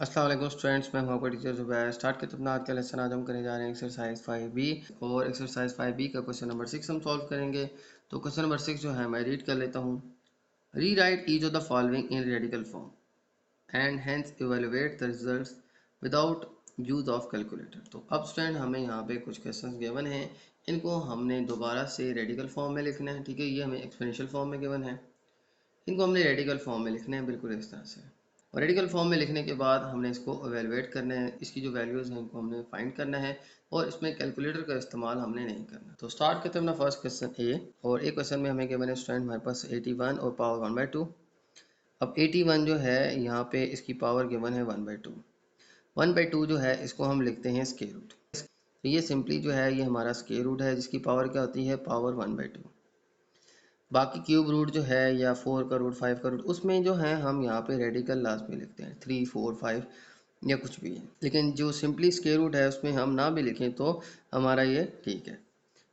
अस्सलाम वालेकुम स्टूडेंट्स, मैं हूं आपका टीचर ज़ुबैर। स्टार्ट करते अपना आज का लेसन। आज हम करने जा रहे हैं एक्सरसाइज 5B और एक्सरसाइज 5B का क्वेश्चन नंबर 6 हम सॉल्व करेंगे। तो क्वेश्चन नंबर 6 जो है मैं रीड कर लेता हूं। री right each of the following in radical form and hence evaluate the results without use of calculator. तो अब स्टूडेंट हमें यहाँ पे कुछ क्वेश्चन गिवन हैं, इनको हमने दोबारा से रेडिकल फॉर्म में लिखना है। ठीक है, ये हमें एक्सपोनेंशियल फॉर्म में गिवन है, इनको हमने रेडिकल फॉर्म में लिखना है, बिल्कुल इस तरह से। और रेडिकल फॉर्म में लिखने के बाद हमने इसको एवेलुएट करना है, इसकी जो वैल्यूज़ हैं इनको हमने फाइंड करना है और इसमें कैलकुलेटर का इस्तेमाल हमने नहीं करना। तो स्टार्ट करते हैं अपना फर्स्ट क्वेश्चन ए। और एक क्वेश्चन में हमें गिवन है स्टूडेंट हमारे पास 81 और पावर 1/2। अब 81 जो है यहाँ पे इसकी पावर गिवन है 1/2। 1/2 जो है इसको हम लिखते हैं स्क्वायर रूट। तो ये सिंपली जो है ये हमारा स्क्वायर रूट है, जिसकी पावर क्या होती है, पावर 1/2। बाकी क्यूब रूट जो है या 4 का रूट 5 का रूट, उसमें जो है हम यहाँ पे रेडिकल लास्ट में लिखते हैं 3 4 5 या कुछ भी है। लेकिन जो सिंपली स्क्वायर रूट है उसमें हम ना भी लिखें तो हमारा ये ठीक है।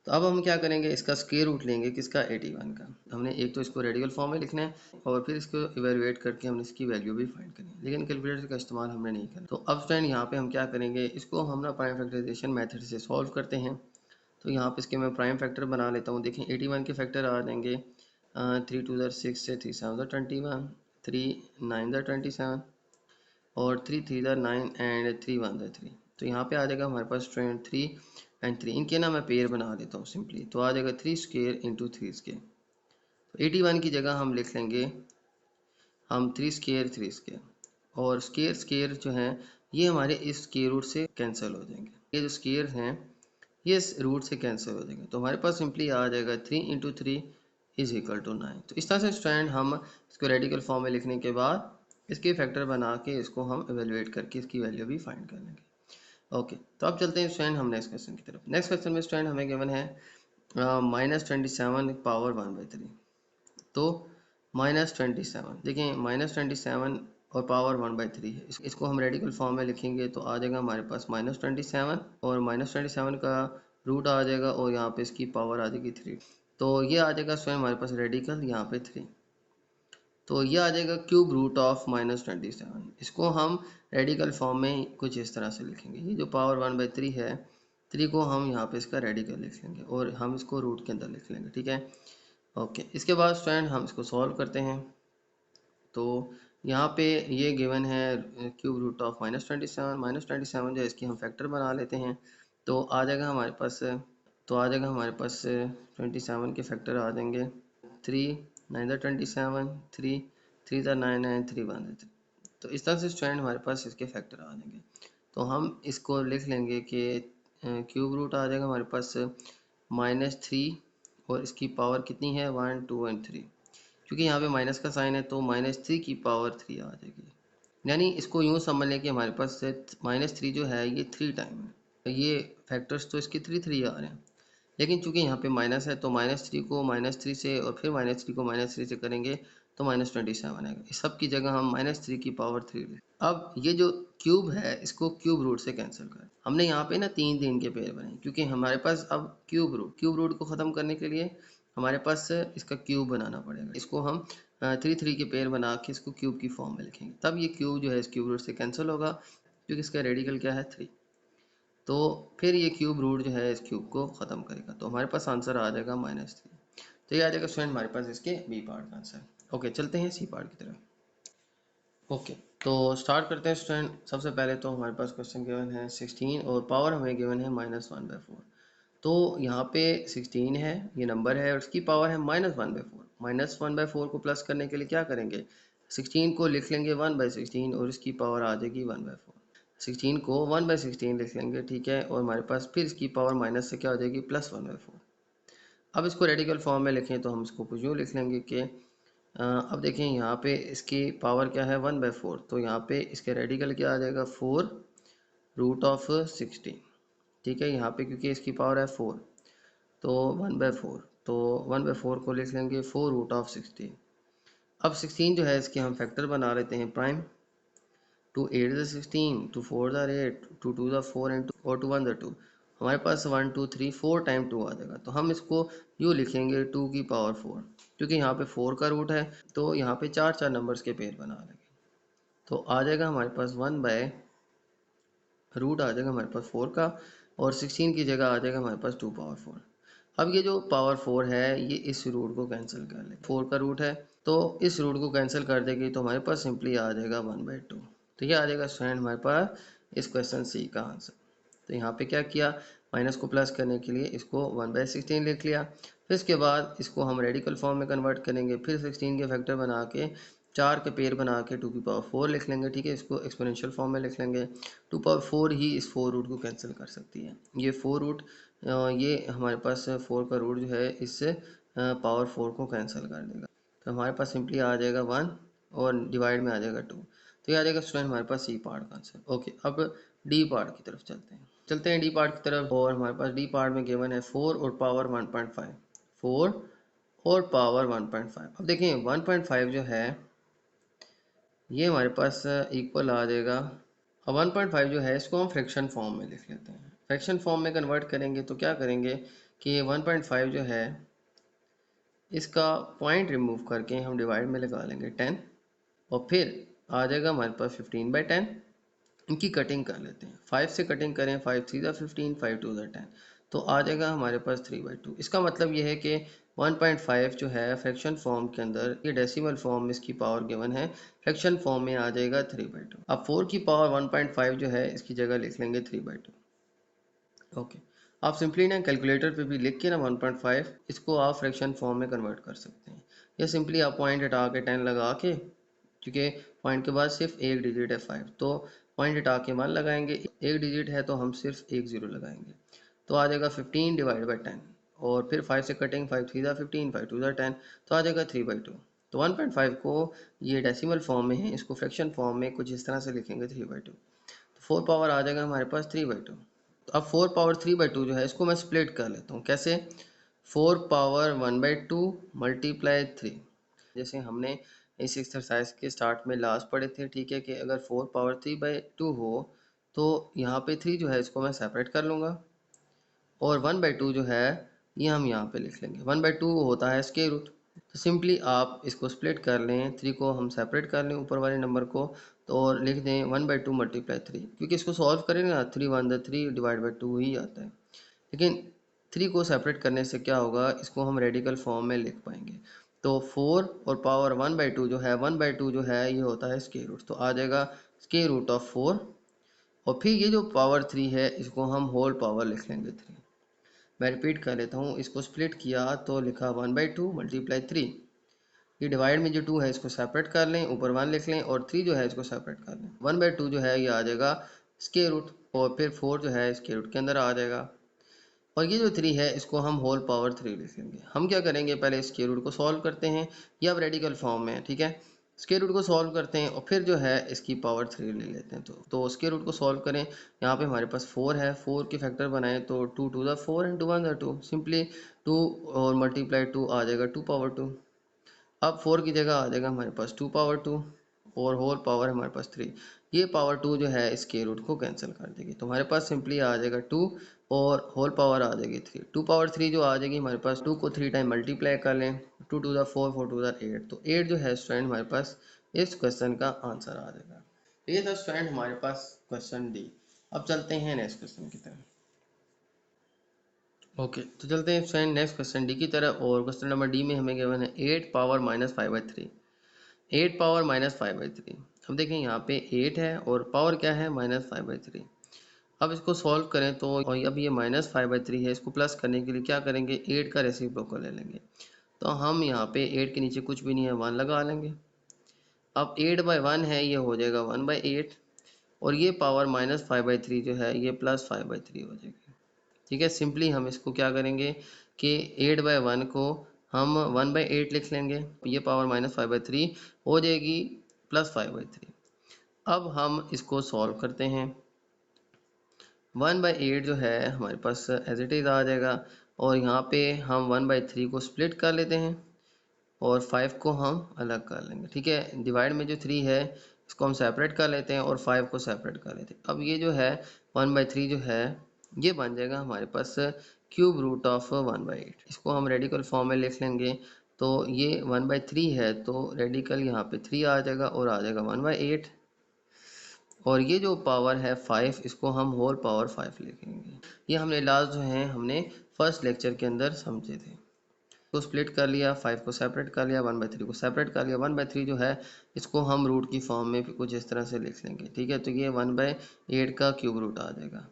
तो अब हम क्या करेंगे, इसका स्क्वायर रूट लेंगे, किसका, 81 का। हमने एक तो इसको रेडिकल फॉर्म में लिखना है और फिर इसको इवेलुएट करके हमने इसकी वैल्यू भी फाइंड करनी है, लेकिन कैलकुलेटर का इस्तेमाल हमने नहीं करना। तो अब स्टूडेंट यहाँ पे हम क्या करेंगे, इसको हम ना प्राइम फैक्टराइजेशन मेथड से सॉल्व करते हैं। तो यहाँ पे इसके मैं प्राइम फैक्टर बना लेता हूँ। देखें 81 के फैक्टर आ जाएंगे 3 2 6 से 3 7 21, 3 9 27 और 3 3 9 एंड 3 1 3। तो यहाँ पे आ जाएगा हमारे पास स्ट्रेंथ 3 एंड 3। इनके ना मैं पेयर बना देता हूँ सिंपली, तो आ जाएगा 3 स्क्वायर इंटू 3 स्क्वायर। तो 81 की जगह हम लिख लेंगे हम 3 स्क्वायर 3 स्क्वायर। और स्क्वायर स्क्वायर जो हैं ये हमारे इस स्क्वायर रूट से कैंसिल हो जाएंगे। ये जो स्क्वायर हैं ये इस रूट से कैंसिल हो जाएंगे, तो हमारे पास सिंपली आ जाएगा 3 इंटू 3 इज इक्वल टू 9। तो इस तरह से स्टूडेंट हम इसको रेडिकल फॉर्म में लिखने के बाद इसके फैक्टर बना के इसको हम एवेलुएट करके इसकी वैल्यू भी फाइंड कर लेंगे। ओके, तो अब चलते हैं स्टूडेंट हम नेक्स्ट क्वेश्चन की तरफ। नेक्स्ट क्वेश्चन में स्टूडेंट हमें गिवन है -27 पावर 1/3। तो -27, देखिए -27 और पावर 1/3 है, इसको हम रेडिकल फॉर्म में लिखेंगे तो आ जाएगा हमारे पास -27 और -27 का रूट आ जाएगा और यहाँ पे इसकी पावर आ जाएगी 3। तो ये आ जाएगा स्वयं हमारे पास रेडिकल यहाँ पे 3। तो ये आ जाएगा क्यूब रूट ऑफ -27। इसको हम रेडिकल फॉर्म में कुछ इस तरह से लिखेंगे। ये जो पावर 1/3 है, 3 को हम यहाँ पे इसका रेडिकल लिख लेंगे और हम इसको रूट के अंदर लिख लेंगे। ठीक है, ओके। इसके बाद स्टूडेंट हम इसको सॉल्व करते हैं। तो यहाँ पे ये गिवन है क्यूब रूट ऑफ -27 जो है इसकी हम फैक्टर बना लेते हैं। तो आ जाएगा हमारे पास 27 के फैक्टर आ जाएंगे 3 9 27, 3 3 9 एंड 3 1 3। तो इस तरह से स्टूडेंट हमारे पास इसके फैक्टर आ जाएंगे। तो हम इसको लिख लेंगे कि क्यूब रूट आ जाएगा हमारे पास -3 और इसकी पावर कितनी है 1 2 एंड 3। क्योंकि यहाँ पे माइनस का साइन है तो -3 की पावर 3 आ जाएगी। यानी इसको यूँ समझ लें कि हमारे पास -3 जो है ये 3 टाइम है। ये फैक्टर्स तो इसके 3 3 आ रहे हैं, लेकिन चूंकि यहाँ पे माइनस है तो -3 को -3 से और फिर -3 को -3 से करेंगे तो -27 आएगा। इस सब की जगह हम -3 की पावर 3 लें। अब ये जो क्यूब है इसको क्यूब रूट से कैंसिल कर, हमने यहाँ पे ना 3 के पेयर बनाए, क्योंकि हमारे पास अब क्यूब रूट को ख़त्म करने के लिए हमारे पास इसका क्यूब बनाना पड़ेगा। इसको हम 3 के पेयर बना के इसको क्यूब की फॉर्म में लिखेंगे, तब ये क्यूब जो है इस क्यूब रूट से कैंसिल होगा, क्योंकि इसका रेडिकल क्या है 3। तो फिर ये क्यूब रूट जो है इस क्यूब को ख़त्म करेगा, तो हमारे पास आंसर आ जाएगा -3। तो ये आ जाएगा स्टूडेंट हमारे पास इसके बी पार्ट का आंसर। ओके, चलते हैं सी पार्ट की तरफ। ओके, तो स्टार्ट करते हैं स्टूडेंट। सबसे पहले तो हमारे पास क्वेश्चन गिवन है 16 और पावर हमें गिवन है -1/4। तो यहाँ पे 16 है, ये नंबर है और इसकी पावर है -1/4। -1/4 को प्लस करने के लिए क्या करेंगे, 16 को लिख लेंगे 1/16 और इसकी पावर आ जाएगी 1/4। 16 को 1/16 लिख लेंगे, ठीक है, और हमारे पास फिर इसकी पावर माइनस से क्या हो जाएगी +1/4। अब इसको रेडिकल फॉर्म में लिखें तो हम इसको कुछ यूँ लिख लेंगे कि अब देखें यहाँ पे इसकी पावर क्या है 1/4, तो यहाँ पे इसके रेडिकल क्या आ जाएगा 4 रूट ऑफ 16। ठीक है, यहाँ पे क्योंकि इसकी पावर है 4 तो 1/4, तो 1/4 को लिख लेंगे 4 रूट ऑफ 16। अब 16 जो है इसके हम फैक्टर बना लेते हैं prime. 2 8 is 16, 2 4 are 8, 2 2 are 4 and 2 और 2 1 are 2। हमारे पास 1 2 3 4 टाइम 2 आ जाएगा, तो हम इसको यूँ लिखेंगे 2 की पावर 4, क्योंकि यहाँ पे 4 का रूट है तो यहाँ पे 4 4 नंबर्स के पेयर बना लेंगे। तो आ जाएगा हमारे पास 1 बाय रूट आ जाएगा हमारे पास 4 का, और 16 की जगह आ जाएगा हमारे पास 2 पावर 4। अब ये जो पावर 4 है ये इस रूट को कैंसिल कर ले, 4 का रूट है तो इस रूट को कैंसिल कर देगी तो हमारे पास सिंपली आ जाएगा 1/2। तो ये आ जाएगा स्टूडेंट हमारे पास इस क्वेश्चन सी का आंसर। तो यहाँ पे क्या किया, माइनस को प्लस करने के लिए इसको 1/16 लिख लिया, फिर इसके बाद इसको हम रेडिकल फॉर्म में कन्वर्ट करेंगे, फिर 16 के फैक्टर बना के 4 के पेयर बना के 2 की पावर 4 लिख लेंगे, ठीक है। इसको एक्सपोनेंशियल फॉर्म में लिख लेंगे, 2 पावर 4 ही इस 4 रूट को कैंसिल कर सकती है। ये 4 रूट ये हमारे पास 4 का रूट जो है इससे पावर 4 को कैंसिल कर देगा, तो हमारे पास सिंपली आ जाएगा 1 और डिवाइड में आ जाएगा 2। तो ये आ जाएगा स्टूडेंट हमारे पास सी पार्ट का आंसर। ओके, अब डी पार्ट की तरफ चलते हैं डी पार्ट की तरफ, और हमारे पास डी पार्ट में गिवन है 4 और पावर 1.5, 4 और पावर 1.5। अब देखिए 1.5 जो है ये हमारे पास इक्वल आ जाएगा, अब 1.5 जो है इसको हम फ्रैक्शन फॉर्म में लिख लेते हैं। फ्रैक्शन फॉर्म में कन्वर्ट करेंगे तो क्या करेंगे कि 1.5 जो है इसका पॉइंट रिमूव करके हम डिवाइड में लगा लेंगे 10, और फिर आ जाएगा हमारे पास 15/10। इनकी कटिंग कर लेते हैं, 5 से कटिंग करें, 5 3 ज़ा 15, 5 2 ज़ा 10, तो आ जाएगा हमारे पास 3/2। इसका मतलब ये है कि 1.5 जो है फ्रैक्शन फॉर्म के अंदर, ये डेसिमल फॉर्म में इसकी पावर गिवन है, फ्रैक्शन फॉर्म में आ जाएगा 3/2। अब 4 की पावर 1.5 जो है इसकी जगह लिख लेंगे 3/2। ओके, आप सिंपली ना कैलकुलेटर पे भी लिख के ना 1.5 इसको आप फ्रैक्शन फॉर्म में कन्वर्ट कर सकते हैं, या सिंपली आप पॉइंट हटा के 10 लगा के, क्योंकि पॉइंट के बाद सिर्फ एक डिजिट है 5, तो पॉइंट हटा के 1 लगाएंगे, एक डिजिट है तो हम सिर्फ एक 0 लगाएंगे, तो आ जाएगा 15/10, और फिर 5 से कटिंग, 5 3 ज़ा 15, 5 2 ज़ा 10, तो आ जाएगा 3/2। तो 1.5 को ये डेसिमल फॉर्म में है, इसको फ्रैक्शन फॉर्म में कुछ इस तरह से लिखेंगे 3/2, तो 4 पावर आ जाएगा हमारे पास 3/2। तो अब 4 पावर 3/2 जो है इसको मैं स्प्लिट कर लेता हूँ, कैसे, 4 पावर 1/2 मल्टीप्लाई 3, जैसे हमने इस एक्सरसाइज के स्टार्ट में लास्ट पढ़े थे, ठीक है, कि अगर 4 पावर 3/2 हो तो यहाँ पे 3 जो है इसको मैं सेपरेट कर लूँगा, और 1/2 जो है ये हम यहाँ पे लिख लेंगे, 1/2 होता है स्क्वायर रूट, तो सिंपली आप इसको स्प्लिट कर लें, 3 को हम सेपरेट कर लें ऊपर वाले नंबर को, तो और लिख दें 1/2 मल्टीप्लाई 3, क्योंकि इसको सॉल्व करेंगे ना 3 1 ज़ा 3 डिवाइड बाई 2 ही आता है, लेकिन 3 को सेपरेट करने से क्या होगा, इसको हम रेडिकल फॉर्म में लिख पाएंगे। तो 4 और पावर 1/2 जो है, 1/2 जो है ये होता है स्क्वायर रूट, तो आ जाएगा स्क्वायर रूट ऑफ 4, और फिर ये जो पावर 3 है इसको हम होल पावर लिख लेंगे 3। मैं रिपीट कर लेता हूँ, इसको स्प्लिट किया तो लिखा 1/2 मल्टीप्लाई 3, ये डिवाइड में जो 2 है इसको सेपरेट कर लें, ऊपर 1 लिख लें, और 3 जो है इसको सेपरेट कर लें, 1/2 जो है ये आ जाएगा स्क्वायर रूट, और फिर 4 जो है स्क्वायर रूट के अंदर आ जाएगा, और ये जो 3 है इसको हम होल पावर 3 लिख लेंगे। हम क्या करेंगे, पहले स्क्वायर रूट को सॉल्व करते हैं, ये अब रेडिकल फॉर्म में है, ठीक है, स्क्वायर रूट को सॉल्व करते हैं और फिर जो है इसकी पावर 3 ले लेते हैं। तो स्क्वायर रूट को सॉल्व करें, यहाँ पे हमारे पास 4 है, 4 के फैक्टर बनाएं तो 2 2 ज़ा 4 एंड 2 1 ज़ा 2, सिंपली 2 और मल्टीप्लाई 2 आ जाएगा 2 पावर 2। अब 4 की जगह आ जाएगा हमारे पास 2 पावर 2, और होल पावर हमारे पास 3, ये पावर 2 जो है स्क्वायर रूट को कैंसिल कर देगी, तो हमारे पास सिंपली आ जाएगा 2 और होल पावर आ जाएगी 3। 2 पावर 3 जो आ जाएगी हमारे पास, 2 को 3 टाइम मल्टीप्लाई कर लें, 2 2 ज़ा 4, 4 2 ज़ा 8, तो 8 जो है स्टूडेंट हमारे पास इस क्वेश्चन का आंसर आ जाएगा। ये था स्टूडेंट हमारे पास क्वेश्चन डी। अब चलते हैं नेक्स्ट क्वेश्चन की तरफ। ओके, तो चलते हैं फ्रेंड नेक्स्ट क्वेश्चन डी की तरफ, और क्वेश्चन नंबर डी में हमें गिवन है 8 पावर -5/3, 8 पावर -5/3। अब देखें यहाँ पे 8 है और पावर क्या है -5/3। अब इसको सॉल्व करें तो, और अब ये -5/3 है, इसको प्लस करने के लिए क्या करेंगे, 8 का रेसिप्रोकल ले लेंगे, तो हम यहाँ पे 8 के नीचे कुछ भी नहीं है 1 लगा लेंगे। अब 8/1 है, ये हो जाएगा 1/8, और ये पावर -5/3 जो है ये +5/3 हो जाएगी, ठीक है। सिंपली हम इसको क्या करेंगे कि 8/1 को हम 1/8 लिख लेंगे, ये पावर -5/3 हो जाएगी +5/3। अब हम इसको सॉल्व करते हैं, 1/8 जो है हमारे पास एज इट इज़ आ जाएगा, और यहाँ पे हम 1/3 को स्प्लिट कर लेते हैं और 5 को हम अलग कर लेंगे, ठीक है। डिवाइड में जो 3 है इसको हम सेपरेट कर लेते हैं और 5 को सेपरेट कर लेते हैं। अब ये जो है 1/3 जो है ये बन जाएगा हमारे पास क्यूब रूट ऑफ 1/8, इसको हम रेडिकल फॉर्म में लिख लेंगे, तो ये 1/3 है तो रेडिकल यहाँ पे 3 आ जाएगा और आ जाएगा 1/8, और ये जो पावर है 5 इसको हम होल पावर 5 लिखेंगे। ये हमने लास्ट जो है हमने फर्स्ट लेक्चर के अंदर समझे थे। को स्प्लिट कर लिया, 5 को सेपरेट कर लिया, 1/3 को सेपरेट कर लिया। 1/3 जो है इसको हम रूट की फॉर्म में कुछ इस तरह से लिख लेंगे, ठीक है। तो ये 1/8 का क्यूब रूट आ जाएगा।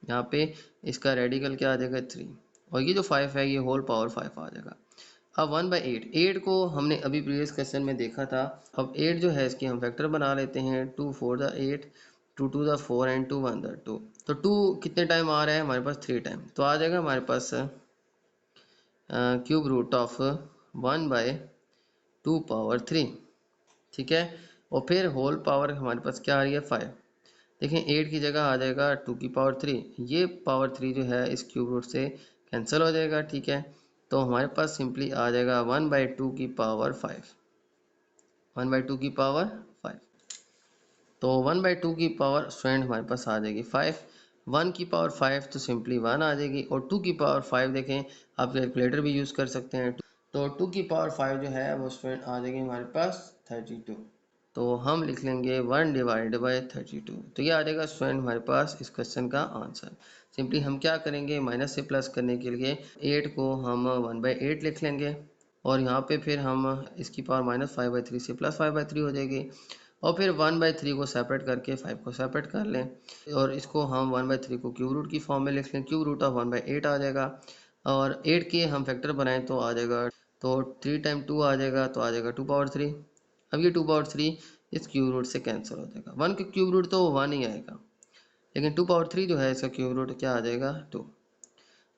यहाँ पे इसका रेडिकल क्या आ जाएगा 3, और ये जो 5 है ये होल पावर 5 आ जाएगा। अब 1/8, 8 को हमने अभी प्रीवियस क्वेश्चन में देखा था। अब 8 जो है इसकी हम फैक्टर बना लेते हैं। 2 4 द 8, 2 2 द 4 एंड 2 1 द 2। तो 2 कितने टाइम आ रहा है हमारे पास? 3 टाइम। तो आ जाएगा हमारे पास क्यूब रूट ऑफ 1/2 पावर 3, ठीक है। और फिर होल पावर हमारे पास क्या आ रही है 5। देखें 8 की जगह आ जाएगा 2 की पावर 3, ये पावर 3 जो है इस क्यूब रूट से कैंसिल हो जाएगा, ठीक है। तो हमारे पास सिंपली आ जाएगा 1/2 की पावर 5, 1/2 की पावर 5। तो 1/2 की पावर स्टूडेंट हमारे पास आ जाएगी 5। 1 की पावर 5 तो सिंपली 1 आ जाएगी, और 2 की पावर 5 देखें आप कैलकुलेटर भी यूज़ कर सकते हैं। तो 2 की पावर 5 जो है वो स्टूडेंट आ जाएगी हमारे पास 32। तो हम लिख लेंगे 1/32। तो ये आ जाएगा स्टूडेंट हमारे पास इस क्वेश्चन का आंसर। सिंपली हम क्या करेंगे, माइनस से प्लस करने के लिए 8 को हम 1/8 लिख लेंगे, और यहाँ पे फिर हम इसकी पावर -5/3 से +5/3 हो जाएगी, और फिर 1/3 को सेपरेट करके 5 को सेपरेट कर लें, और इसको हम 1/3 को क्यूब रूट की फॉर्म में लिख लें। क्यूब रूट ऑफ 1/8 आ जाएगा, और 8 के हम फैक्टर बनाएं तो आ जाएगा, तो 3 टाइम 2 आ जाएगा, तो आ जाएगा 2 पावर 3। अब ये 2 पावर 3 इस क्यूब रूट से कैंसिल हो जाएगा। 1 के क्यूब रूट तो 1 ही आएगा, लेकिन 2 पावर 3 जो है इसका क्यूब रूट क्या आ जाएगा 2।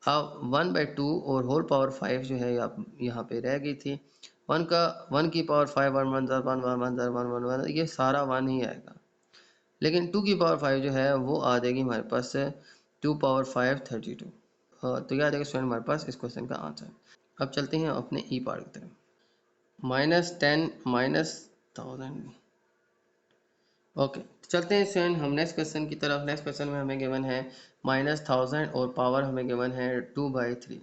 अब 1/2 और होल पावर 5 जो है यहाँ पे रह गई थी। 1 की पावर 5, 1 1 1 1 1 1 1 1, ये सारा 1 ही आएगा। लेकिन 2 की पावर 5 जो है वो आ जाएगी हमारे पास 2 पावर 5 32। तो ये आ जाएगा स्टूडेंट हमारे पास इस क्वेश्चन का आंसर। अब चलते हैं अपने ई पार्ट की तरफ। -10 -1000। ओके, चलते हैं स्टूडेंट हम नेक्स्ट क्वेश्चन की तरफ। नेक्स्ट क्वेश्चन में हमें गिवन है -1000 और पावर हमें गिवन है 2/3।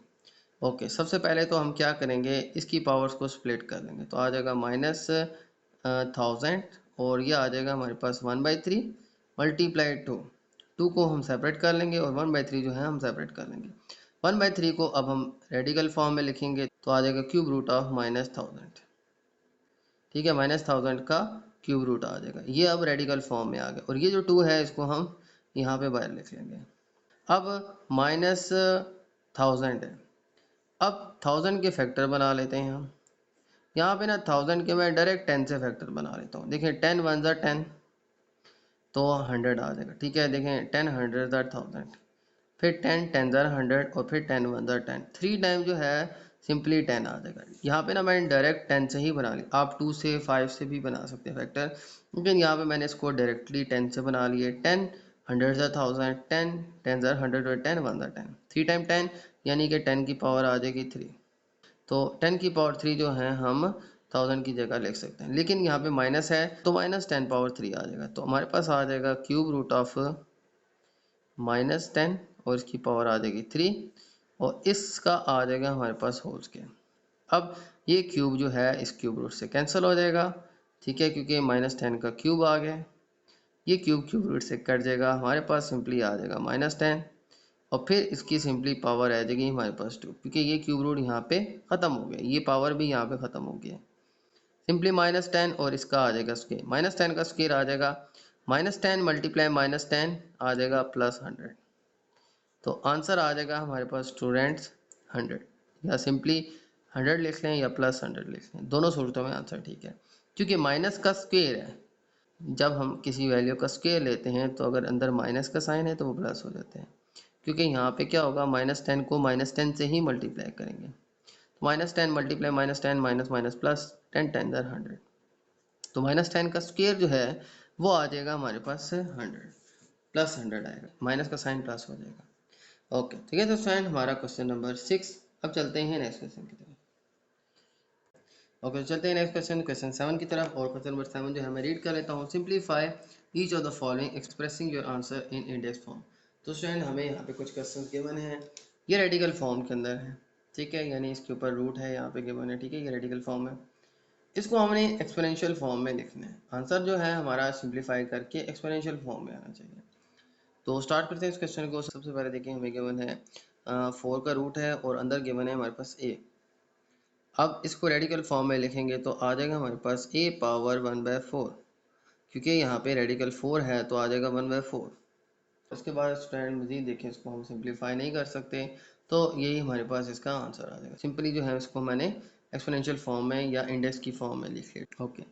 ओके, सबसे पहले तो हम क्या करेंगे, इसकी पावर्स को स्प्लिट कर लेंगे। तो आ जाएगा -1000, और ये आ जाएगा हमारे पास 1/3 मल्टीप्लाई 2। 2 को हम सेपरेट कर लेंगे, और 1/3 जो है हम सेपरेट कर लेंगे। 1/3 को अब हम रेडिकल फॉर्म में लिखेंगे, तो आ जाएगा क्यूब रूट ऑफ -1000, ठीक है। -1000 का क्यूब रूट आ जाएगा। ये अब रेडिकल फॉर्म में आ गया, और ये जो 2 है इसको हम यहाँ पे बाहर लिख लेंगे। अब -1000 है। अब 1000 के फैक्टर बना लेते हैं हम। यहाँ पे ना 1000 के मैं डायरेक्ट 10 से फैक्टर बना लेता हूँ। देखिए 10 1 ज़ा 10, तो 100 आ जाएगा, ठीक है। देखें 10 100 ज़ा 1000, फिर 10 10 ज़ा 100, और फिर 10 1 ज़ा 10। 3 टाइम जो है सिंपली 10 आ जाएगा। यहाँ पे ना मैंने डायरेक्ट 10 से ही बना लिया। आप 2 से 5 से भी बना सकते हैं फैक्टर, लेकिन यहाँ पे मैंने इसको डायरेक्टली 10 से बना लिए। 10 100 ज़ा 1000, 10 10 ज़ा 100, और 10 1 ज़ा 10। 3 टाइम 10 यानी कि 10 की पावर आ जाएगी 3। तो 10 की पावर 3 जो है हम 1000 की जगह लिख सकते हैं, लेकिन यहाँ पे माइनस है तो -10 पावर 3 आ जाएगा। तो हमारे पास आ जाएगा क्यूब रूट ऑफ -10, और इसकी पावर आ जाएगी 3, और इसका आ जाएगा हमारे पास होल स्क्वायर। अब ये क्यूब जो है इस क्यूब रूट से कैंसिल हो जाएगा, ठीक है, क्योंकि -10 का क्यूब आ गया। ये क्यूब क्यूब रूट से कट जाएगा, हमारे पास सिंपली आ जाएगा -10, और फिर इसकी सिंपली पावर आ जाएगी हमारे पास 2, क्योंकि ये क्यूब रूट यहाँ पे ख़त्म हो गया, ये पावर भी यहाँ पे ख़त्म हो गया। सिंपली -10, और इसका आ जाएगा स्क्वायर। -10 का स्क्वायर आ जाएगा -10 मल्टीप्लाई -10 आ जाएगा +100। तो आंसर आ जाएगा हमारे पास स्टूडेंट्स 100, या सिंपली 100 लिख लें या +100 लिख लें, दोनों सूरतों में आंसर ठीक है, क्योंकि माइनस का स्क्वायर है। जब हम किसी वैल्यू का स्क्वायर लेते हैं तो अगर अंदर माइनस का साइन है तो वो प्लस हो जाते हैं, क्योंकि यहाँ पे क्या होगा, -10 को -10 से ही मल्टीप्लाई करेंगे। तो -10 मल्टीप्लाई -10 माइनस माइनस प्लस, 10 10 100। तो -10 का स्क्वायर जो है वो आ जाएगा हमारे पास 100, +100 आएगा, माइनस का साइन प्लस हो जाएगा। ओके, ठीक है। तो फ्रेंड हमारा क्वेश्चन नंबर 6। अब चलते हैं नेक्स्ट क्वेश्चन की तरफ। ओके, तो चलते हैं नेक्स्ट क्वेश्चन, क्वेश्चन 7 की तरफ। और क्वेश्चन नंबर 7 जो है मैं रीड कर लेता हूँ। Simplify each of the following expressing your answer in index form. तो स्टूडेंट हमें यहाँ पे कुछ क्वेश्चन गिवन हैं, ये रेडिकल फॉर्म के अंदर है, ठीक है, यानी इसके ऊपर रूट है यहाँ पे गिवन है, ठीक है, ये रेडिकल फॉर्म है। इसको हमने एक्सपोनेंशियल फॉर्म में लिखना है। आंसर जो है हमारा सिंप्लीफाई करके एक्सपोनेंशियल फॉर्म में आना चाहिए। तो स्टार्ट करते हैं इस क्वेश्चन को। सबसे पहले देखिए हमें गिवन है 4 का रूट है और अंदर गिवन है हमारे पास a। अब इसको रेडिकल फॉर्म में लिखेंगे तो आ जाएगा हमारे पास a पावर 1/4, क्योंकि यहाँ पे रेडिकल 4 है तो आ जाएगा 1/4। उसके बाद स्टूडेंट मजीद देखें, इसको हम सिंप्लीफाई नहीं कर सकते तो यही हमारे पास इसका आंसर आ जाएगा। सिंपली जो है इसको मैंने एक्सपोनेंशियल फॉर्म में या इंडेक्स की फॉर्म में लिख लिया। ओके,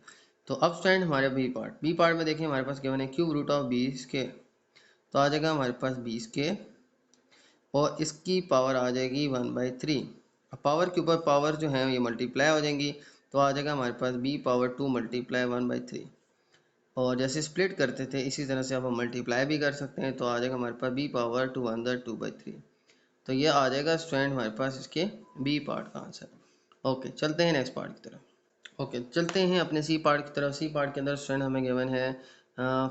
तो अब स्टूडेंट हमारे बी पार्ट में देखें हमारे पास गिवन है क्यूब रूट ऑफ 20 के, तो आ जाएगा हमारे पास 20 के और इसकी पावर आ जाएगी 1/3। अब पावर के ऊपर पावर जो है ये मल्टीप्लाई हो जाएंगी तो आ जाएगा हमारे पास b पावर 2 मल्टीप्लाई 1/3। और जैसे स्प्लिट करते थे इसी तरह से अब हम मल्टीप्लाई भी कर सकते हैं तो आ जाएगा हमारे पास b पावर 2 अंदर 2/3। तो ये आ जाएगा स्टूडेंट हमारे पास इसके बी पार्ट का आंसर। ओके, चलते हैं नेक्स्ट पार्ट की तरफ। ओके, चलते हैं अपने सी पार्ट की तरफ। सी पार्ट के अंदर स्टूडेंट हमें गिवन है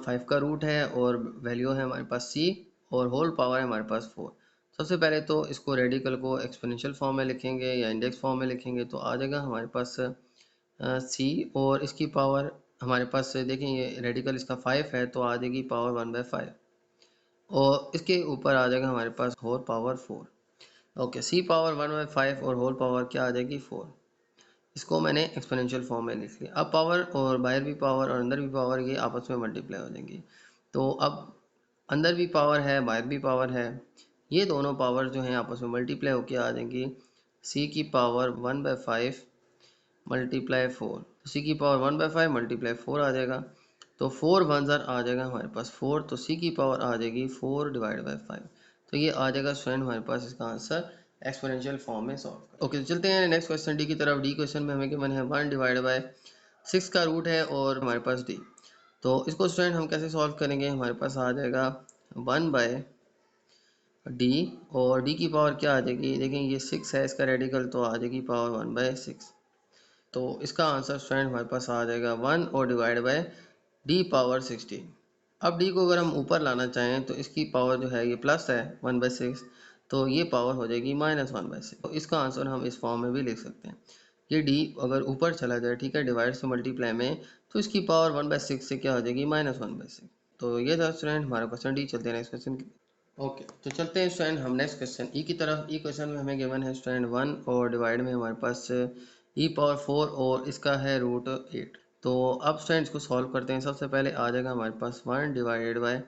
5 का रूट है और वैल्यू है हमारे पास c और होल पावर है हमारे पास 4। सबसे पहले तो इसको रेडिकल को एक्सपोनेंशियल फॉर्म में लिखेंगे या इंडेक्स फॉर्म में लिखेंगे तो आ जाएगा हमारे पास c और इसकी पावर हमारे पास देखें ये रेडिकल इसका 5 है तो आ जाएगी पावर 1/5 और इसके ऊपर आ जाएगा हमारे पास होल पावर 4। ओके, सी पावर 1/5 और होल पावर क्या आ जाएगी 4। इसको मैंने एक्सपोनेंशियल फॉर्म में लिख लिया। अब पावर और बाहर भी पावर और अंदर भी पावर ये आपस में मल्टीप्लाई हो जाएंगी। तो अब अंदर भी पावर है बाहर भी पावर है, ये दोनों पावर जो हैं आपस में मल्टीप्लाई होकर आ जाएंगी। सी की पावर 1/5 मल्टीप्लाई 4, सी की पावर 1/5 मल्टीप्लाई 4 आ जाएगा। तो 4 वन ज़र आ जाएगा हमारे पास 4, तो सी की पावर आ जाएगी 4/5। तो ये आ जाएगा स्टूडेंट हमारे पास इसका आंसर एक्सपोनेंशियल फॉर्म में सॉल्व कर। ओके, तो चलते हैं नेक्स्ट क्वेश्चन डी की तरफ। डी क्वेश्चन में हमें गिवन है 1/6 का रूट है और हमारे पास डी। तो इसको स्टूडेंट हम कैसे सॉल्व करेंगे, हमारे पास आ जाएगा 1/d और d की पावर क्या आ जाएगी, देखें ये 6 है इसका रेडिकल तो आ जाएगी पावर 1/6। तो इसका आंसर स्टूडेंट हमारे पास आ जाएगा 1 और डिवाइड बाय d पावर 16। अब d को अगर हम ऊपर लाना चाहें तो इसकी पावर जो है ये प्लस है 1/6, तो ये पावर हो जाएगी -1/6। तो इसका आंसर हम इस फॉर्म में भी लिख सकते हैं। ये d अगर ऊपर चला जाए, ठीक है, डिवाइड से मल्टीप्लाई में, तो इसकी पावर 1/6 से क्या हो जाएगी -1/6। तो ये था स्टूडेंट हमारा क्वेश्चन डी। चलते हैं नेक्स्ट क्वेश्चन की। ओके, तो चलते हैं स्टूडेंट हम नेक्स्ट क्वेश्चन ई की तरफ। ई क्वेश्चन में हमें गिवन है स्टूडेंट 1 और डिवाइड में हमारे पास ई पावर 4 और इसका है रूट 8। तो अब स्टूडेंट इसको सॉल्व करते हैं। सबसे पहले आ जाएगा हमारे पास 1 डिवाइडेड बाय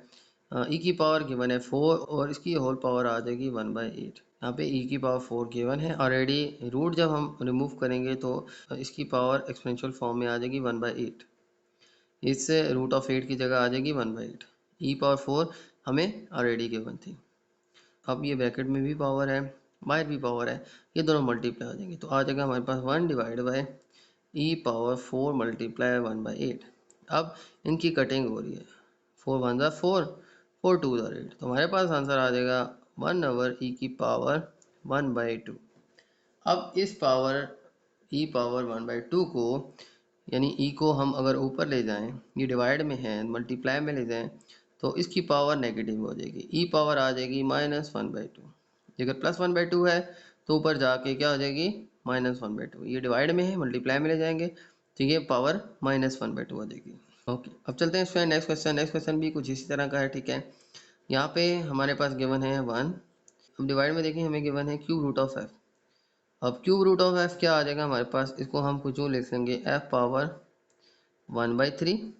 ई की पावर गिवन है 4 और इसकी होल पावर आ जाएगी 1/8। यहाँ पे ई की पावर 4 गिवन है ऑलरेडी। रूट जब हम रिमूव करेंगे तो इसकी पावर एक्सपोनेंशियल फॉर्म में आ जाएगी 1/8। इससे रूट ऑफ 8 की जगह आ जाएगी 1/8। ई पावर 4 हमें ऑलरेडी गिवन थी। अब ये ब्रैकेट में भी पावर है बाहर भी पावर है, ये दोनों मल्टीप्लाई हो जाएंगे तो आ जाएगा हमारे पास 1 divide by E power 4 multiply 1/8। अब इनकी कटिंग हो रही है, 4 1 ज़ा 4, 4 2 ज़ा 8, तो हमारे पास आंसर आ जाएगा 1 ओवर ई की पावर 1/2। अब इस पावर ई पावर 1/2 को यानी ई को हम अगर ऊपर ले जाएं, ये डिवाइड में है, मल्टीप्लाई में ले जाएं तो इसकी पावर नेगेटिव हो जाएगी, ई पावर आ जाएगी -1/2। अगर +1/2 है तो ऊपर जाके क्या हो जाएगी -1/2। ये डिवाइड में है मल्टीप्लाई में ले जाएंगे तो ये पावर -1/2 हो जाएगी। ओके, अब चलते हैं student next question. Next question भी कुछ इसी तरह का है, ठीक है। यहाँ पे हमारे पास गिवन है 1। अब डिवाइड में देखें हमें गिवन है क्यूब रूट ऑफ एफ। अब क्यूब रूट ऑफ एफ क्या आ जाएगा हमारे पास, इसको हम कुछ यूँ लिख लेंगे एफ पावर 1/3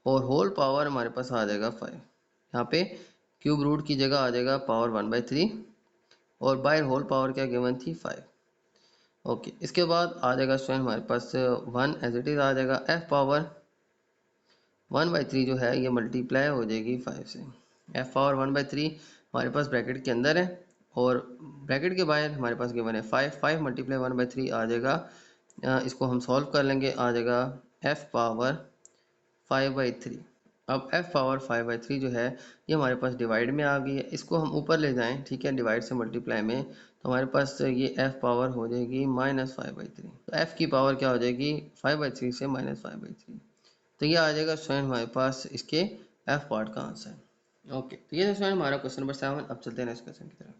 और होल पावर हमारे पास आ जाएगा 5। यहाँ पे क्यूब रूट की जगह आ जाएगा पावर 1/3 और बाय होल पावर क्या गिवन थी 5। ओके, इसके बाद आ जाएगा स्टूडेंट हमारे पास 1 एज इट इज़ आ जाएगा। एफ पावर 1/3 जो है ये मल्टीप्लाई हो जाएगी 5 से। एफ पावर 1/3 हमारे पास ब्रैकेट के अंदर है और ब्रैकेट के बाहर हमारे पास गिवन है 5। 5 मल्टीप्लाई 1/3 आ जाएगा, इसको हम सॉल्व कर लेंगे, आ जाएगा एफ पावर 5/3। अब f पावर 5/3 जो है ये हमारे पास डिवाइड में आ गई है। इसको हम ऊपर ले जाएं, ठीक है, डिवाइड से मल्टीप्लाई में, तो हमारे पास ये f पावर हो जाएगी -5/3। तो f की पावर क्या हो जाएगी 5/3 से -5/3। तो ये आ जाएगा स्टूडेंट हमारे पास इसके f पार्ट का आंसर। ओके, तो ये स्टूडेंट हमारा क्वेश्चन नंबर 7। अब चलते हैं नेक्स्ट क्वेश्चन की तरफ।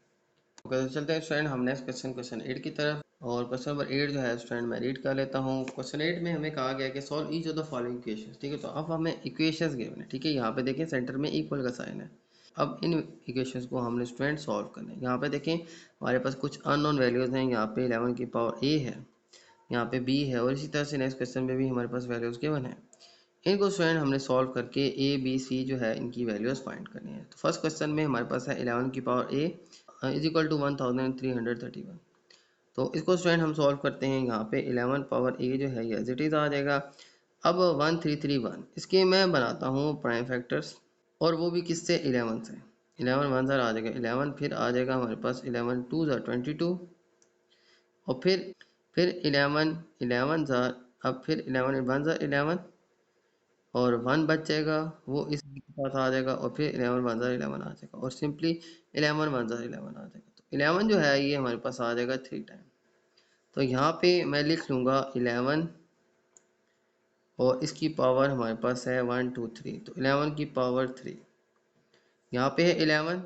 ओके, तो चलते हैं स्टूडेंट हम नेक्स्ट क्वेश्चन 8 की तरफ। और क्वेश्चन नंबर 8 जो है स्टूडेंट मैं रीड कर लेता हूँ। क्वेश्चन 8 में हमें कहा गया कि solve each of the following equations. ठीक है, तो अब हमें इक्वेशंस गिवन है। ठीक है, यहाँ पे देखें सेंटर में इक्वल का साइन है। अब इन इक्वेशंस को हमने स्टूडेंट सॉल्व करना है। यहाँ पे देखें हमारे पास कुछ अननोन वैल्यूज हैं। यहाँ पे 11 की पावर a है, यहाँ पे b है, और इसी तरह से नेक्स्ट क्वेश्चन में भी हमारे पास वैल्यूज गिवन है। इनको स्टूडेंट हमने सॉल्व करके a b c जो है इनकी वैल्यूज फाइंड करनी है। तो फर्स्ट क्वेश्चन में हमारे पास है 11 की power a is equal to 1331। तो इसको स्टूडेंट हम सॉल्व करते हैं। यहाँ पे 11 पावर a जो है ये एज इट इज आ जाएगा। अब 1331 इसके मैं बनाता हूँ प्राइम फैक्टर्स, और वो भी किससे 11 से। 11 वन ज़ार आ जाएगा 11, फिर आ जाएगा हमारे पास 11 टू ज़ार 22, और फिर 11 11 ज़ार, अब फिर 11 वन ज़ार 11, और 1 बच जाएगा वो इस के साथ आ जाएगा, और फिर 11 वन ज़ार 11 आ जाएगा, और सिंपली 11 वन ज़ार 11 आ जाएगा। तो 11 जो है ये हमारे पास आ जाएगा 3 टाइम। तो यहाँ पे मैं लिख लूँगा 11, और इसकी पावर हमारे पास है 1 2 3, तो 11 की पावर 3। यहाँ पे है 11,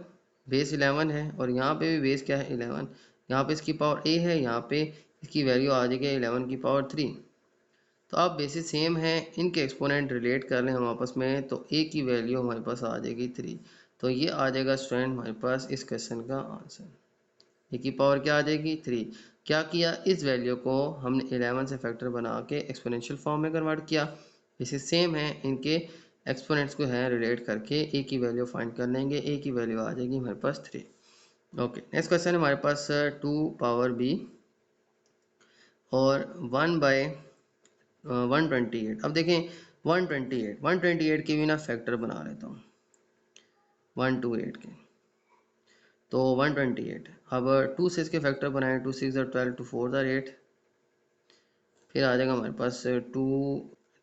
बेस 11 है, और यहाँ पे भी बेस क्या है 11। यहाँ पे इसकी पावर a है, यहाँ पे इसकी वैल्यू आ जाएगी 11 की पावर 3। तो अब बेसिस सेम है, इनके एक्सपोनेंट रिलेट कर लें हम आपस में, तो a की वैल्यू हमारे पास आ जाएगी 3। तो ये आ जाएगा स्टूडेंट हमारे पास इस क्वेश्चन का आंसर। a की पावर क्या आ जाएगी 3। क्या किया, इस वैल्यू को हमने 11 से फैक्टर बना के एक्सपोनेंशियल फॉर्म में कन्वर्ट किया। इसे सेम है, इनके एक्सपोनेंट्स को है रिलेट करके a की वैल्यू फाइंड कर लेंगे। a की वैल्यू आ जाएगी हमारे पास 3। ओके, नेक्स्ट क्वेश्चन हमारे पास 2 पावर b और 1 बाय 128। अब देखें 128 के भी ना फैक्टर बना लेता हूँ 128 के। तो 128, अब 2 से इसके फैक्टर बनाए, 2 6 12, 2 4 8, फिर आ जाएगा हमारे पास 2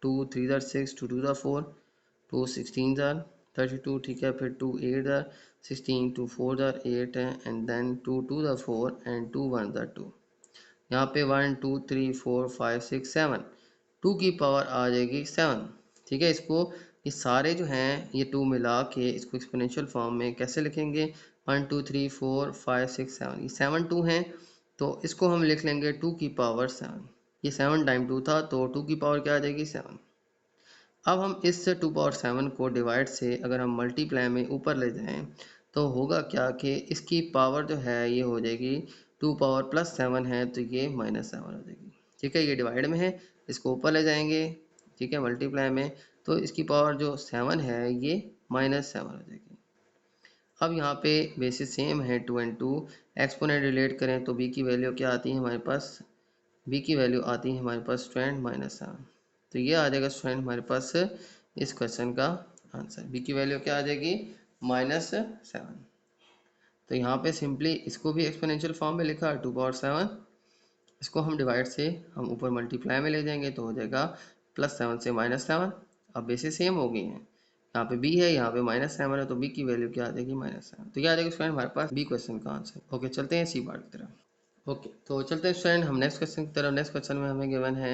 2 3 6, 2 2 4, 2 16 32। ठीक है, फिर 2 8 16, 2 4 8 है, एंड देन 2 2 4 एंड 2 1 2। यहाँ पे 1 2 3 4 5 6 7, 2 की पावर आ जाएगी 7। ठीक है, इसको ये सारे जो हैं ये 2 मिला के इसको एक्सपोनेंशियल फॉर्म में कैसे लिखेंगे, 1 2 3 4 5 6 7, ये 7 2 हैं, तो इसको हम लिख लेंगे 2 की पावर 7। ये 7 टाइम 2 था, तो 2 की पावर क्या आ जाएगी 7। अब हम इस 2 पावर 7 को डिवाइड से अगर हम मल्टीप्लाई में ऊपर ले जाएं, तो होगा क्या कि इसकी पावर जो है ये हो जाएगी 2 पावर प्लस 7 है, तो ये माइनस 7 हो जाएगी। ठीक है, ये डिवाइड में है, इसको ऊपर ले जाएंगे। ठीक है, मल्टीप्लाई में, तो इसकी पावर जो 7 है ये माइनस 7 हो जाएगी। अब यहाँ पे बेसिस सेम है 2 एंड 2, एक्सपोनेंट रिलेट करें तो b की वैल्यू क्या आती है हमारे पास, b की वैल्यू आती है हमारे पास स्टूडेंट -7। तो ये आ जाएगा स्टूडेंट हमारे पास इस क्वेश्चन का आंसर। b की वैल्यू क्या आ जाएगी -7। तो यहाँ पे सिंपली इसको भी एक्सपोनेंशियल फॉर्म में लिखा 2 पावर 7, इसको हम डिवाइड से हम ऊपर मल्टीप्लाई में ले जाएंगे, तो हो जाएगा +7 से -7। अब बेसिस सेम हो गई हैं, यहाँ पे b है, यहाँ पे -7 है, तो b की वैल्यू क्या आ जाएगी -7। तो क्या आ जाएगा स्टूडेंट हमारे पास b क्वेश्चन का आंसर। ओके, चलते हैं सी पार्ट की तरफ। ओके, तो चलते हैं स्टूडेंट हम नेक्स्ट क्वेश्चन की तरफ। नेक्स्ट क्वेश्चन में हमें गिवन है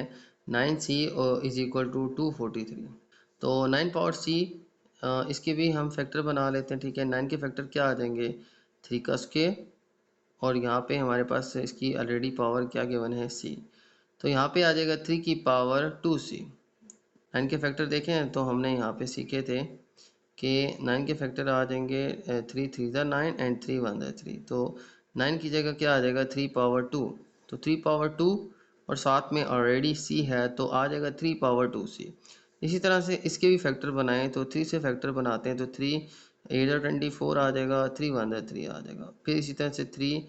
9c इज इक्वल टू 243। तो 9 पावर c, इसके भी हम फैक्टर बना लेते हैं। ठीक है, 9 के फैक्टर क्या आ जाएंगे 3 का स्क्वायर, और यहाँ पे हमारे पास इसकी ऑलरेडी पावर क्या गिवन है c, तो यहाँ पे आ जाएगा 3 की पावर 2c। 9 के फैक्टर देखें तो हमने यहाँ पे सीखे थे कि 9 के फैक्टर आ जाएंगे 3 3 9 एंड 3 1 3। तो 9 की जगह क्या आ जाएगा 3 पावर 2, तो 3 पावर 2, और साथ में ऑलरेडी c है, तो आ जाएगा 3 पावर 2c। इसी तरह से इसके भी फैक्टर बनाएं, तो 3 से फैक्टर बनाते हैं, तो 3 8 24 आ जाएगा, 3 1 3 आ जाएगा। फिर इसी तरह से 3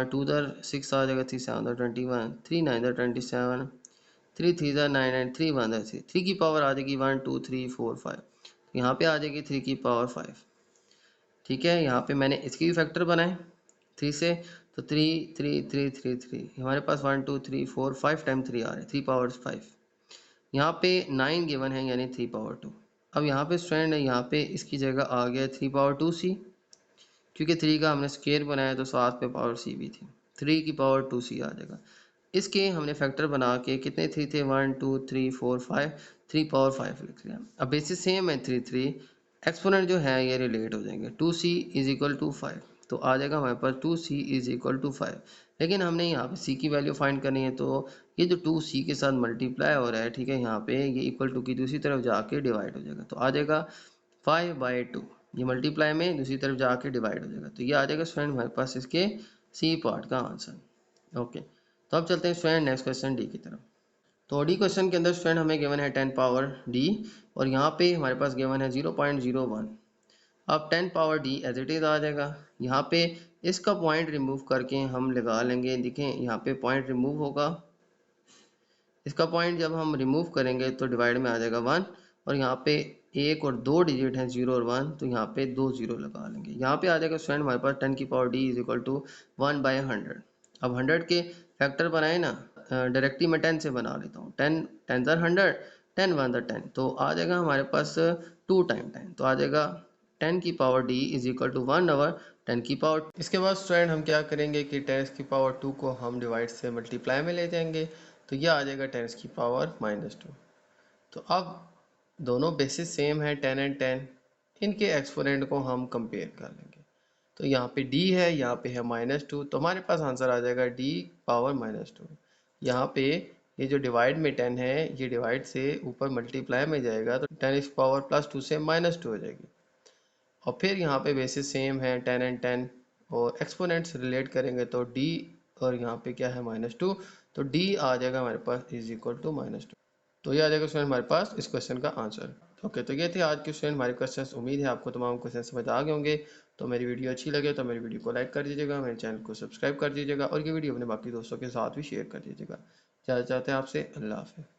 2 6 आ जाएगा, 3 7 21, 3 9 27, 3 3 9 एंड 3 1 3। 3 की पावर आ जाएगी 1 2 3 4 5, यहाँ पे आ जाएगी 3 की पावर 5। ठीक है, यहाँ पे मैंने इसकी भी फैक्टर बनाए 3 से, तो 3 3 3 3 3, हमारे पास 1 2 3 4 5 टाइम 3 आ रहे, 3 पावर 5। यहाँ पे 9 गिवन है, यानी 3 पावर 2। अब यहाँ पे स्टूडेंट है, यहाँ पे इसकी जगह आ गया 3 पावर 2c, क्योंकि 3 का हमने स्क्वायर बनाया तो साथ में पावर c भी थी, 3 की पावर 2c आ जाएगा। इसके हमने फैक्टर बना के कितने 3 थे 1 2 3 4 5, 3 पावर 5 लिख लिया। अब बेसिस सेम है 3 3, एक्सपोनेंट जो है ये रिलेट हो जाएंगे, 2c इज इक्वल टू 5। तो आ जाएगा हमारे पास 2c इज इक्वल टू 5। लेकिन हमने यहाँ पे c की वैल्यू फाइंड करनी है, तो ये जो 2c के साथ मल्टीप्लाई हो रहा है, ठीक है, यहाँ पे ये इक्वल टू की दूसरी तरफ जाके डिवाइड हो जाएगा, तो आ जाएगा 5/2। ये मल्टीप्लाई में दूसरी तरफ जाके डिवाइड हो जाएगा, तो ये आ जाएगा स्टूडेंट हमारे पास इसके सी पार्ट का आंसर। ओके, तो अब चलते हैं स्टूडेंट नेक्स्ट क्वेश्चन डी की तरफ। तो डी क्वेश्चन के अंदर स्टूडेंट हमें गिवन है 10 पावर डी और यहाँ पे हमारे पास गिवन है 0.01। अब 10 power d as it is आ जाएगा। यहाँ पे इसका पॉइंट रिमूव करके हम लगा लेंगे, देखें यहाँ पे पॉइंट रिमूव होगा, इसका पॉइंट जब हम रिमूव करेंगे तो डिवाइड में आ जाएगा 1 और यहाँ पे 1 और 2 डिजिट हैं 0 और 1, तो यहाँ पे 2 0 लगा लेंगे। यहाँ पे आ जाएगा स्टूडेंट हमारे पास 10 की power d is equal to 1/100। अब 100 के फैक्टर बनाए ना, डायरेक्टली मैं 10 से बना लेता हूँ। 10 10 100, 10 1 10, तो आ जाएगा हमारे पास 2 टाइम 10, तो आ जाएगा 10 की power d is equal to 1/10 की पावर। इसके बाद स्टूडेंट हम क्या करेंगे कि 10 की पावर 2 को हम डिवाइड से मल्टीप्लाई में ले जाएंगे, तो यह आ जाएगा 10 की पावर -2। तो अब दोनों बेसिस सेम है 10 एंड 10, इनके एक्सपोनेंट को हम कंपेयर कर लेंगे। तो यहाँ पे d है, यहाँ पे है -2, तो हमारे पास आंसर आ जाएगा d पावर -2। यहाँ पे ये जो डिवाइड में 10 है, ये डिवाइड से ऊपर मल्टीप्लाई में जाएगा, तो 10 की पावर +2 से -2 हो जाएगी। और फिर यहाँ पे बेसिस सेम है 10 एंड 10 और एक्सपोनेंट्स रिलेट करेंगे तो d और यहाँ पे क्या है -2, तो d आ जाएगा हमारे पास इज इक्वल टू -2। तो ये आ जाएगा स्टूडेंट हमारे पास इस क्वेश्चन का आंसर। ओके, तो ये थे आज के स्टूडेंट हमारे क्वेश्चंस। उम्मीद है आपको तमाम क्वेश्चन समझ आ गए होंगे। तो मेरी वीडियो अच्छी लगे तो मेरी वीडियो को लाइक कर दीजिएगा, मेरे चैनल को सब्सक्राइब कर दीजिएगा और ये वीडियो अपने बाकी दोस्तों के साथ भी शेयर कर दीजिएगा। ज़्यादा चाहते हैं आपसे, अल्लाह हाफ़िज़।